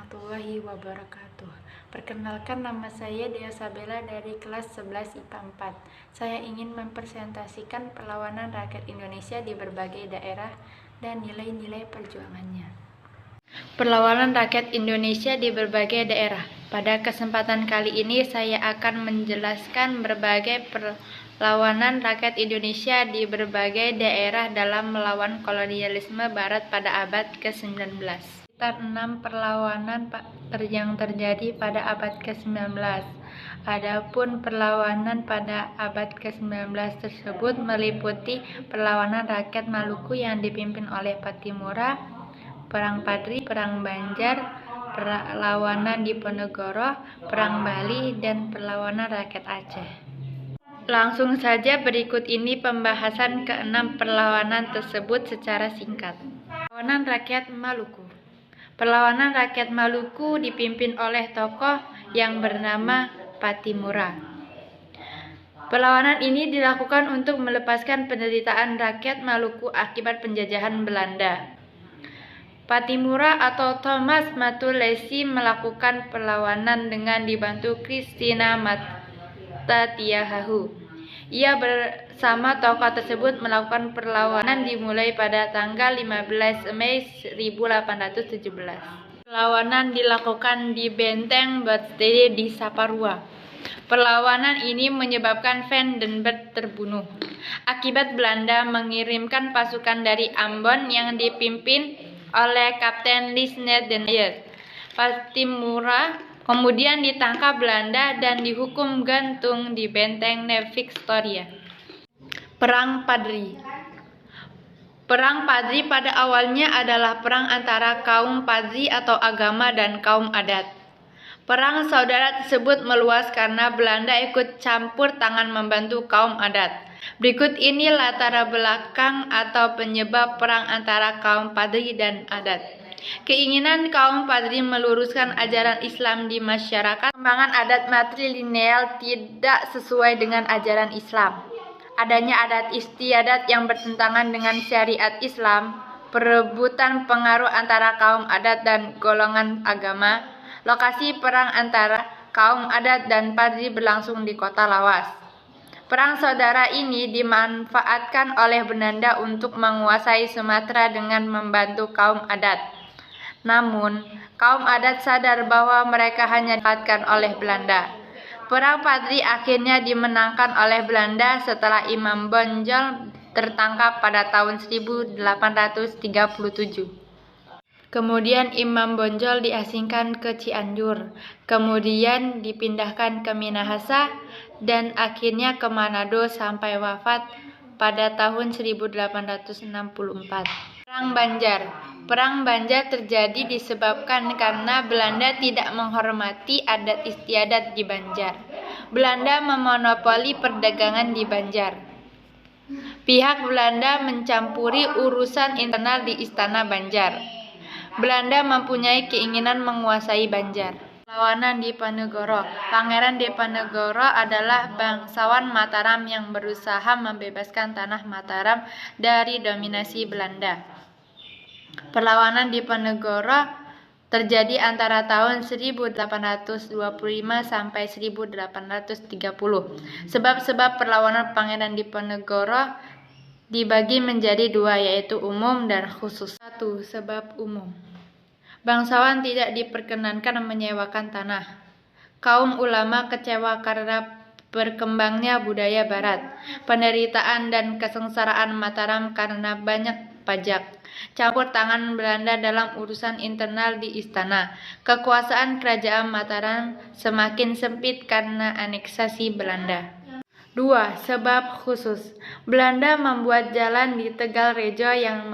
warahmatullahi wabarakatuh. Perkenalkan, nama saya Dea Sabella dari kelas 11 IPA 4. Saya ingin mempresentasikan perlawanan rakyat Indonesia di berbagai daerah dan nilai-nilai perjuangannya. Perlawanan rakyat Indonesia di berbagai daerah. Pada kesempatan kali ini saya akan menjelaskan berbagai perlawanan rakyat Indonesia di berbagai daerah dalam melawan kolonialisme Barat pada abad ke-19. Sekitar 6 perlawanan yang terjadi pada abad ke-19. Adapun perlawanan pada abad ke-19 tersebut meliputi perlawanan rakyat Maluku yang dipimpin oleh Pattimura, Perang Padri, Perang Banjar, perlawanan Diponegoro, Perang Bali, dan perlawanan rakyat Aceh. Langsung saja berikut ini pembahasan ke-6 perlawanan tersebut secara singkat. Perlawanan rakyat Maluku. Perlawanan rakyat Maluku dipimpin oleh tokoh yang bernama Pattimura. Perlawanan ini dilakukan untuk melepaskan penderitaan rakyat Maluku akibat penjajahan Belanda. Pattimura atau Thomas Matulesi melakukan perlawanan dengan dibantu Christina Matatiahahu. Ia bersama tokoh tersebut melakukan perlawanan dimulai pada tanggal 15 Mei 1817. Perlawanan dilakukan di Benteng Badstede di Saparua. Perlawanan ini menyebabkan Van den Bergh terbunuh akibat Belanda mengirimkan pasukan dari Ambon yang dipimpin oleh Kapten Lisne den Heer. Pattimura kemudian ditangkap Belanda dan dihukum gantung di Benteng Victoria. Perang Padri. Perang Padri pada awalnya adalah perang antara kaum Padri atau agama dan kaum adat. Perang saudara tersebut meluas karena Belanda ikut campur tangan membantu kaum adat. Berikut ini latar belakang atau penyebab perang antara kaum Padri dan adat. Keinginan kaum Padri meluruskan ajaran Islam di masyarakat. Perkembangan adat matrilineal tidak sesuai dengan ajaran Islam. Adanya adat istiadat yang bertentangan dengan syariat Islam. Perebutan pengaruh antara kaum adat dan golongan agama. Lokasi perang antara kaum adat dan Padri berlangsung di kota Lawas. Perang saudara ini dimanfaatkan oleh Belanda untuk menguasai Sumatera dengan membantu kaum adat. Namun, kaum adat sadar bahwa mereka hanya dimanfaatkan oleh Belanda. Perang Padri akhirnya dimenangkan oleh Belanda setelah Imam Bonjol tertangkap pada tahun 1837. Kemudian Imam Bonjol diasingkan ke Cianjur, kemudian dipindahkan ke Minahasa, dan akhirnya ke Manado sampai wafat pada tahun 1864. Perang Banjar. Perang Banjar terjadi disebabkan karena Belanda tidak menghormati adat istiadat di Banjar. Belanda memonopoli perdagangan di Banjar. Pihak Belanda mencampuri urusan internal di Istana Banjar. Belanda mempunyai keinginan menguasai Banjar. Perlawanan Diponegoro. Pangeran Diponegoro adalah bangsawan Mataram yang berusaha membebaskan tanah Mataram dari dominasi Belanda. Perlawanan Diponegoro terjadi antara tahun 1825 sampai 1830. Sebab-sebab perlawanan Pangeran Diponegoro dibagi menjadi dua, yaitu umum dan khusus. 1. Sebab umum. Bangsawan tidak diperkenankan menyewakan tanah. Kaum ulama kecewa karena berkembangnya budaya barat, penderitaan dan kesengsaraan Mataram karena banyak pajak, campur tangan Belanda dalam urusan internal di istana. Kekuasaan kerajaan Mataram semakin sempit karena aneksasi Belanda. 2. Sebab khusus. Belanda membuat jalan di Tegal Rejo yang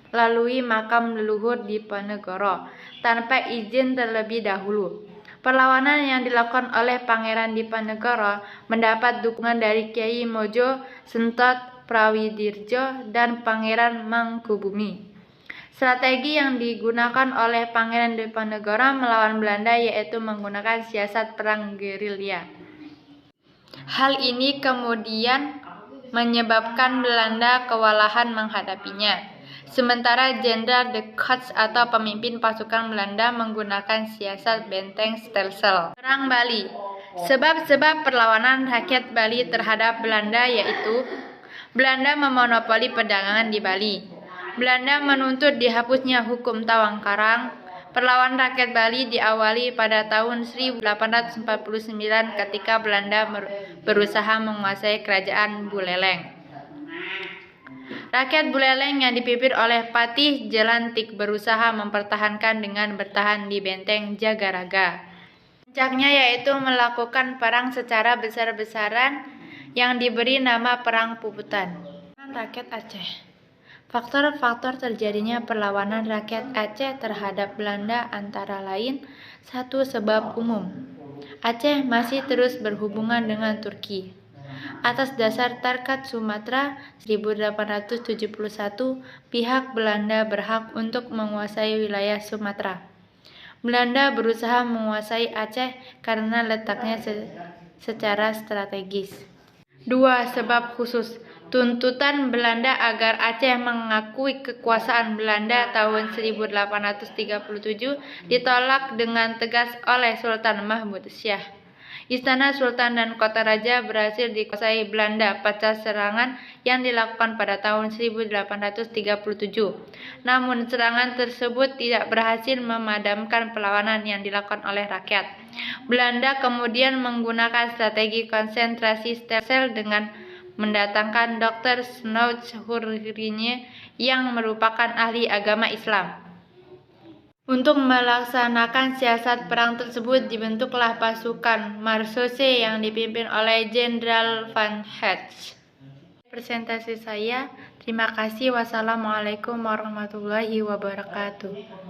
melalui makam leluhur Diponegoro tanpa izin terlebih dahulu. Perlawanan yang dilakukan oleh Pangeran Diponegoro mendapat dukungan dari Kiai Mojo Sentot Prawidirjo dan Pangeran Mangkubumi. Strategi yang digunakan oleh Pangeran Diponegoro melawan Belanda yaitu menggunakan siasat perang gerilya. Hal ini kemudian menyebabkan Belanda kewalahan menghadapinya. Sementara Jenderal de Kock atau pemimpin pasukan Belanda menggunakan siasat benteng Stelsel. Perang Bali. Sebab-sebab perlawanan rakyat Bali terhadap Belanda yaitu Belanda memonopoli perdagangan di Bali. Belanda menuntut dihapusnya hukum Tawang Karang. Perlawanan rakyat Bali diawali pada tahun 1849 ketika Belanda berusaha menguasai kerajaan Buleleng. Rakyat Buleleng yang dipimpin oleh Patih Jelantik berusaha mempertahankan dengan bertahan di benteng Jagaraga. Puncaknya yaitu melakukan perang secara besar-besaran yang diberi nama Perang Puputan. Rakyat Aceh. Faktor-faktor terjadinya perlawanan rakyat Aceh terhadap Belanda antara lain satu sebab umum. Aceh masih terus berhubungan dengan Turki. Atas dasar Tarkat Sumatera 1871, pihak Belanda berhak untuk menguasai wilayah Sumatera. Belanda berusaha menguasai Aceh karena letaknya secara strategis. 2. Sebab khusus. Tuntutan Belanda agar Aceh mengakui kekuasaan Belanda tahun 1837 ditolak dengan tegas oleh Sultan Mahmud Syah. Istana Sultan dan kota raja berhasil dikuasai Belanda pasca serangan yang dilakukan pada tahun 1837. Namun serangan tersebut tidak berhasil memadamkan perlawanan yang dilakukan oleh rakyat. Belanda kemudian menggunakan strategi konsentrasi sel dengan mendatangkan Dr. Snouch-Hurrigne yang merupakan ahli agama Islam. Untuk melaksanakan siasat perang tersebut dibentuklah pasukan Marseille yang dipimpin oleh Jenderal Van Hecht. Presentasi saya, terima kasih. Wassalamualaikum warahmatullahi wabarakatuh.